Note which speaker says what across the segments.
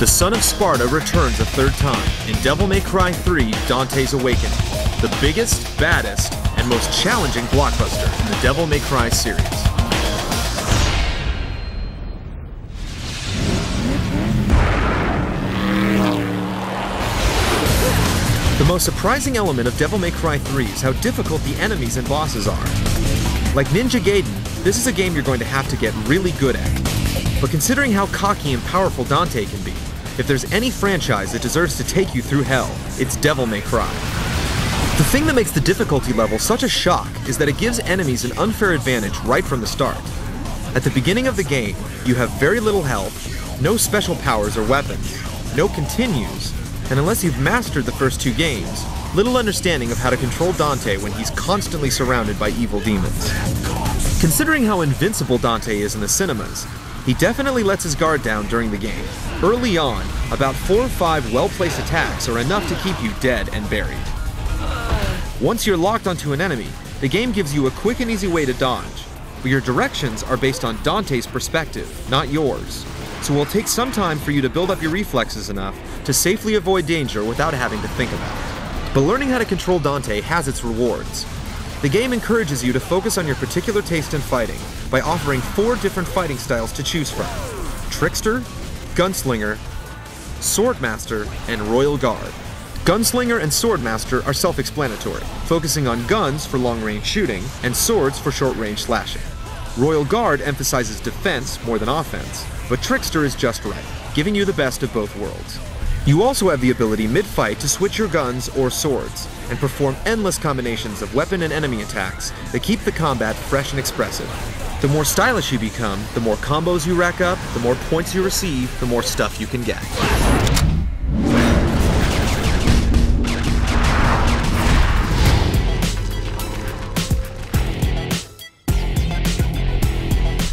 Speaker 1: The Son of Sparta returns a third time in Devil May Cry 3: Dante's Awakening, the biggest, baddest, and most challenging blockbuster in the Devil May Cry series. The most surprising element of Devil May Cry 3 is how difficult the enemies and bosses are. Like Ninja Gaiden, this is a game you're going to have to get really good at. But considering how cocky and powerful Dante can be, if there's any franchise that deserves to take you through hell, it's Devil May Cry. The thing that makes the difficulty level such a shock is that it gives enemies an unfair advantage right from the start. At the beginning of the game, you have very little health, no special powers or weapons, no continues, and unless you've mastered the first two games, little understanding of how to control Dante when he's constantly surrounded by evil demons. Considering how invincible Dante is in the cinemas, he definitely lets his guard down during the game. Early on, about 4 or 5 well-placed attacks are enough to keep you dead and buried. Once you're locked onto an enemy, the game gives you a quick and easy way to dodge, but your directions are based on Dante's perspective, not yours. So it will take some time for you to build up your reflexes enough to safely avoid danger without having to think about it. But learning how to control Dante has its rewards. The game encourages you to focus on your particular taste in fighting by offering 4 different fighting styles to choose from: Trickster, Gunslinger, Swordmaster, and Royal Guard. Gunslinger and Swordmaster are self-explanatory, focusing on guns for long-range shooting and swords for short-range slashing. Royal Guard emphasizes defense more than offense, but Trickster is just right, giving you the best of both worlds. You also have the ability mid-fight to switch your guns or swords, and perform endless combinations of weapon and enemy attacks that keep the combat fresh and expressive. The more stylish you become, the more combos you rack up, the more points you receive, the more stuff you can get.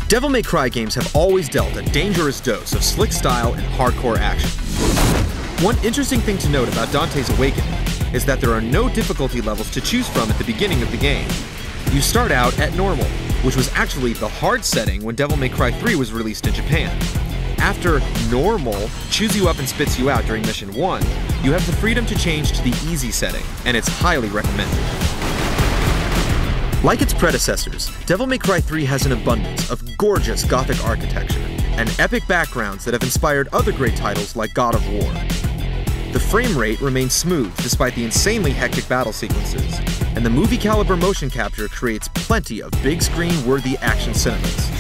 Speaker 1: Devil May Cry games have always dealt a dangerous dose of slick style and hardcore action. One interesting thing to note about Dante's Awakening is that there are no difficulty levels to choose from at the beginning of the game. You start out at normal, which was actually the hard setting when Devil May Cry 3 was released in Japan. After normal chews you up and spits you out during mission 1, you have the freedom to change to the easy setting, and it's highly recommended. Like its predecessors, Devil May Cry 3 has an abundance of gorgeous Gothic architecture and epic backgrounds that have inspired other great titles like God of War. The frame rate remains smooth despite the insanely hectic battle sequences, and the movie caliber motion capture creates plenty of big screen worthy action cinemas.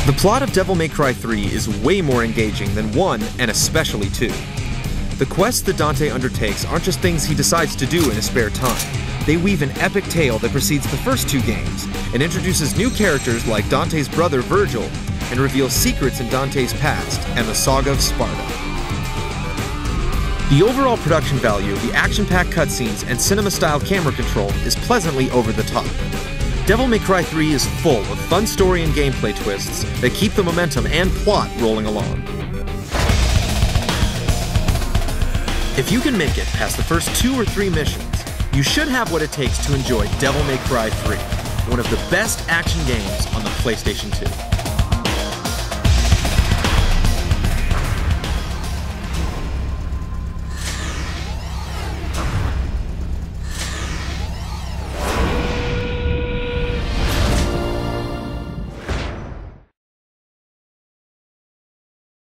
Speaker 1: The plot of Devil May Cry 3 is way more engaging than 1 and especially 2. The quests that Dante undertakes aren't just things he decides to do in his spare time. They weave an epic tale that precedes the first 2 games and introduces new characters like Dante's brother Virgil and reveals secrets in Dante's past and the Saga of Sparta. The overall production value of the action-packed cutscenes and cinema-style camera control is pleasantly over the top. Devil May Cry 3 is full of fun story and gameplay twists that keep the momentum and plot rolling along. If you can make it past the first 2 or 3 missions, you should have what it takes to enjoy Devil May Cry 3, one of the best action games on the PlayStation 2.